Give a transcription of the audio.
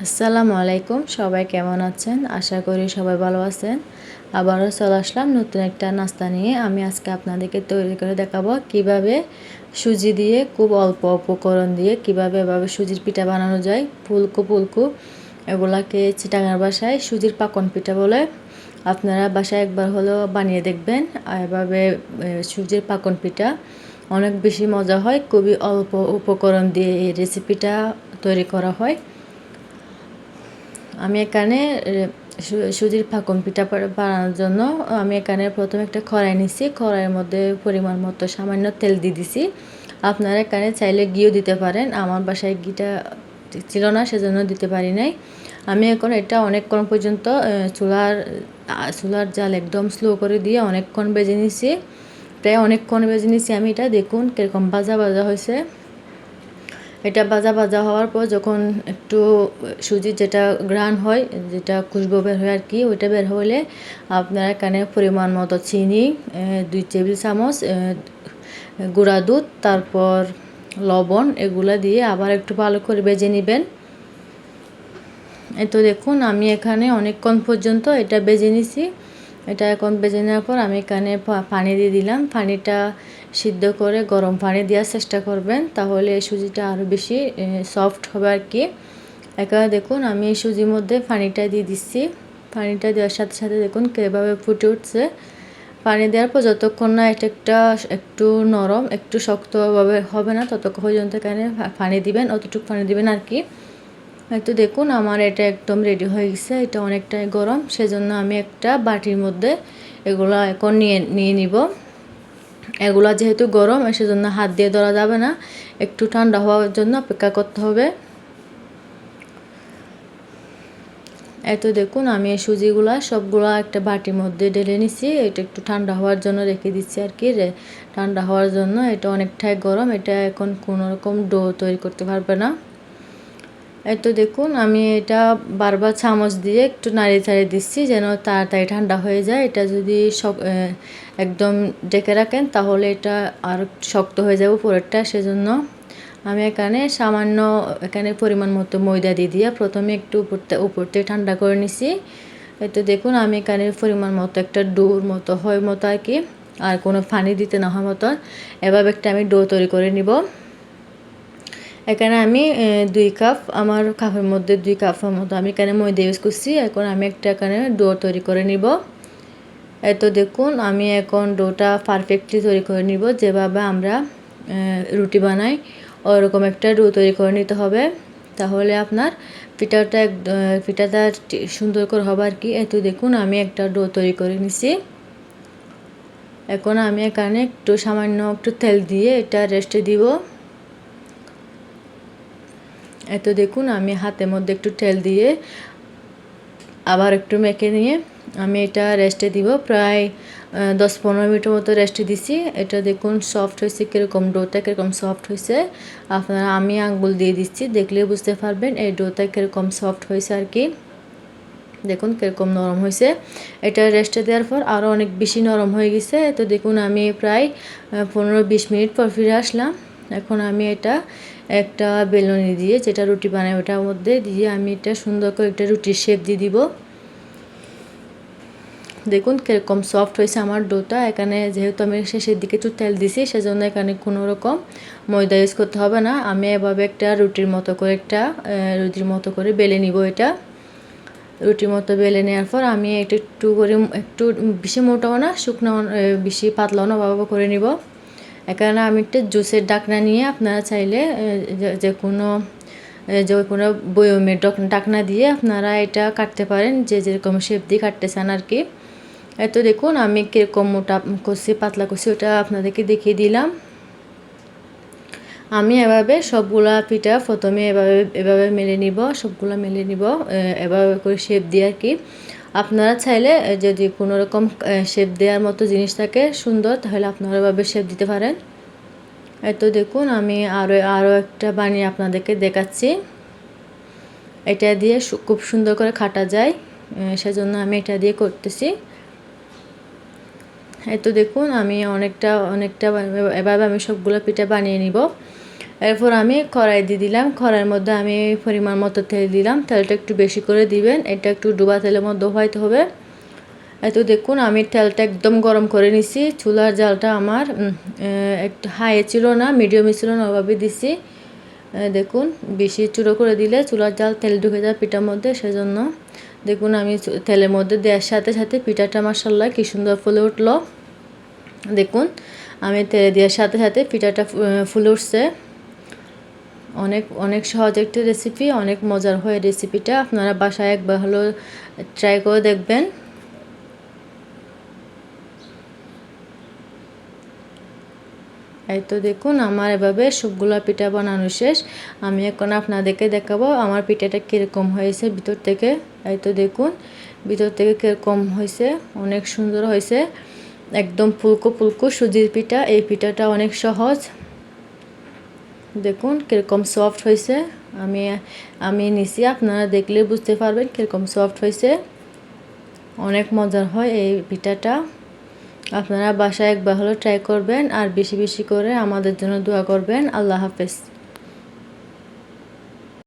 আসসালামু আলাইকুম, সবাই কেমন আছেন? আশা করি সবাই ভালো আছেন। আবারও চলে আসলাম নতুন একটা নাস্তা নিয়ে। আমি আজকে আপনাদেরকে তৈরি করে দেখাবো কিভাবে সুজি দিয়ে খুব অল্প উপকরণ দিয়ে কিভাবে এভাবে সুজির পিঠা বানানো যায়। ফুলকো ফুলকো, এগুলাকে চিটাগাঙ্গার ভাষায় সুজির পাকন পিঠা বলে। আপনারা বাসায় একবার হলেও বানিয়ে দেখবেন। এভাবে সুজির পাকন পিঠা অনেক বেশি মজা হয়। খুবই অল্প উপকরণ দিয়ে এই রেসিপিটা তৈরি করা হয়। আমি এখানে সুজির পাকন পিঠা বানানোর জন্য আমি এখানে প্রথমে একটা কড়াই নিছি। কড়াইয়ের মধ্যে পরিমাণ মতো সামান্য তেল দিয়ে দিছি। আপনারা এখানে চাইলে ঘিও দিতে পারেন। আমার বাসায় ঘিটা ছিল না, সেজন্য দিতে পারি নাই। আমি এখন এটা অনেকক্ষণ পর্যন্ত চুলার জাল একদম স্লো করে দিয়ে অনেকক্ষণ ভেজে নিছি। প্রায় অনেকক্ষণ ভেজে নিছি আমি এটা। দেখুন কীরকম ভাজা ভাজা হয়েছে। এটা ভাজা ভাজা হওয়ার পর যখন একটু সুজির যেটা ঘ্রাণ হয়, যেটা খুশবু বের হয় আর কি, ওইটা বের হলে আপনার এখানে পরিমাণ মতো চিনি, 2 টেবিল চামচ গুঁড়া দুধ, তারপর লবণ, এগুলো দিয়ে আবার একটু ভালো করে ভেজে নেবেন। এই তো দেখুন আমি এখানে অনেকক্ষণ পর্যন্ত এটা ভেজে নিছি। এটা এখন ভেজে নেওয়ার পর আমি এখানে পানি দিয়ে দিলাম। পানিটা সিদ্ধ করে গরম পানি দেওয়ার চেষ্টা করবেন, তাহলে এই সুজিটা আরও বেশি সফট হবে আর কি। এখানে দেখুন আমি এই সুজির মধ্যে পানিটা দিয়ে দিচ্ছি। পানিটা দেওয়ার সাথে সাথে দেখুন কীভাবে ফুটে উঠছে। পানি দেওয়ার পর যতক্ষণ না এটা একটু নরম, একটু শক্তভাবে হবে না, ততক্ষণ পর্যন্ত এখানে পানি দিবেন, অতটুকু পানি দিবেন আর কি। তো দেখুন আমার এটা একদম রেডি হয়ে গেছে। এটা অনেকটাই গরম, সেজন্য আমি একটা বাটির মধ্যে এগুলো এখন নিয়ে নিব। এগুলো যেহেতু গরম, সেজন্য হাত দিয়ে ধরা যাবে না, একটু ঠান্ডা হওয়ার জন্য অপেক্ষা করতে হবে। তো দেখুন আমি এই সুজিগুলা সবগুলা একটা বাটির মধ্যে ঢেলে নিছি। এটা একটু ঠান্ডা হওয়ার জন্য রেখে দিচ্ছি আর কি। ঠান্ডা হওয়ার জন্য, এটা অনেকটাই গরম, এটা এখন কোনো রকম ডো তৈরি করতে পারবে না। তো দেখুন আমি এটা বারবার চামচ দিয়ে একটু নাড়িয়ে চাড়িয়ে দিচ্ছি যেন তাড়াতাড়ি ঠান্ডা হয়ে যায়। এটা যদি একদম ডেকে রাখেন তাহলে এটা আর শক্ত হয়ে যাবে উপরেরটা, সেজন্য আমি এখানে সামান্য পরিমাণ মতো ময়দা দিয়ে প্রথমে একটু উপর থেকে ঠান্ডা করে নিছি। তো দেখুন আমি এখানে পরিমাণ মতো একটা ডোর মতো হয় মতো আর কি, আর কোনো পানি দিতে না হয় মতো এভাবে একটা আমি ডো তৈরি করে নিব। এখানে আমি 2 কাপ, আমার কাপের মধ্যে 2 কাপের মতো আমি এখানে ময়দা ইউজ করছি। এখন আমি একটা এখানে ডো তৈরি করে নিব। তো দেখুন আমি এখন ডোটা পারফেক্টলি তৈরি করে নিব, যেভাবে আমরা রুটি বানাই ওরকম একটা ডো তৈরি করে নিতে হবে, তাহলে আপনার পিঠাটা সুন্দর করে হবে আর কি। তো দেখুন আমি একটা ডো তৈরি করে নিছি। এখন আমি এখানে সামান্য একটু তেল দিয়ে এটা রেস্টে দিব। তো দেখুন আমি হাতের মধ্যে একটু তেল দিয়ে আবার একটু মেখে নিয়ে আমি এটা রেস্টে দিব। প্রায় 10-15 মিনিটের মতো রেস্টে দিছি। এটা দেখুন সফট হয়েছে, কীরকম ডোটা কীরকম সফট হয়েছে। আপনারা আমি আঙ্গুল দিয়ে দিচ্ছি, দেখলে বুঝতে পারবেন এই ডোটা কীরকম সফট হয়েছে আর কি। দেখুন কীরকম নরম হয়েছে। এটা রেস্টে দেওয়ার পর আরও অনেক বেশি নরম হয়ে গেছে। তো দেখুন আমি প্রায় 15-20 মিনিট পর ফিরে আসলাম। এখন আমি এটা একটা বেলুনি দিয়ে, যেটা রুটি বানাই ওটার মধ্যে দিয়ে আমি এটা সুন্দর করে একটা রুটির শেপ দিয়ে দিব। দেখুন কীরকম সফট হয়েছে আমার ডোটা। এখানে যেহেতু আমি শেষের দিকে একটু তেল দিছি, সেজন্য এখানে কোনো রকম ময়দা ইউজ করতে হবে না। আমি এভাবে একটা রুটির মতো করে বেলে নিব। এটা রুটির মতো বেলে নেওয়ার পর আমি একটু করে একটু বেশি মোটাও না, শুকনো বেশি পাতলাও না, ভাবে করে নিব। এখানে আমি একটা জুসের ঢাকনা নিয়ে, আপনারা চাইলে যে কোনো বয়মের ঢাকনা দিয়ে আপনারা এটা কাটতে পারেন, যে যেরকম শেপ দিয়ে কাটতে চান আর কি। তো দেখুন আমি কীরকম মোটা করছি পাতলা করছি ওটা আপনাদেরকে দেখিয়ে দিলাম। আমি এভাবে সবগুলা পিঠা প্রথমে এভাবে মেলে নিব, সবগুলা মেলে নিব এভাবে করে শেপ দিয়ে আর কি। আপনারা চাইলে যদি কোনো রকম শেপ দেওয়ার মতো জিনিস থাকে সুন্দর, তাহলে আপনারা এভাবে শেপ দিতে পারেন। তো দেখুন আমি আরও একটা বানিয়ে আপনাদেরকে দেখাচ্ছি। এটা দিয়ে খুব সুন্দর করে কাটা যায়, সেজন্য আমি এটা দিয়ে করতেছি। তো দেখুন আমি অনেকটা এভাবে আমি সবগুলো পিঠা বানিয়ে নিব। এরপর আমি কড়াই দিয়ে দিলাম। কড়াইয়ের মধ্যে আমি পরিমাণ মতো তেল দিলাম। তেলটা একটু বেশি করে দিবেন, এটা একটু ডুবা তেলের মধ্যে হইতে হবে। এই তো দেখুন আমি তেলটা একদম গরম করে নিছি। চুলার জালটা আমার একটু হাই ছিল না, মিডিয়ামে ছিল না, ওভাবে দিছি। দেখুন বেশি চুড়ো করে দিলে চুলার জাল তেল ঢুকে যায় পিঠার মধ্যে, সেজন্য দেখুন আমি তেলের মধ্যে দেওয়ার সাথে সাথে পিঠাটা মাশাআল্লাহ কি সুন্দর ফুলে উঠলো। দেখুন আমি তেলে দেওয়ার সাথে সাথে পিঠাটা ফুলে উঠছে। অনেক অনেক সহজ একটা রেসিপি, অনেক মজার হয় রেসিপিটা। আপনারা বাসায় একবার হলো ট্রাই করে দেখবেন। এই তো দেখুন আমার এভাবে সবগুলা পিঠা বানানো শেষ। আমি এখন আপনাদেরকে দেখাবো আমার পিঠাটা কীরকম হয়েছে ভিতর থেকে। এই তো দেখুন ভিতর থেকে কীরকম হয়েছে, অনেক সুন্দর হয়েছে, একদম ফুলকো ফুলকো সুজির পিঠা। এই পিঠাটা অনেক সহজ। দেখুন কীরকম সফট হয়েছে। আমি আমি নিছি, আপনারা দেখলে বুঝতে পারবেন কীরকম সফট হয়েছে। অনেক মজার হয় এই পিঠাটা। আপনারা বাসায় একবার হলো ট্রাই করবেন আর বেশি বেশি করে আমাদের জন্য দোয়া করবেন। আল্লাহ হাফেজ।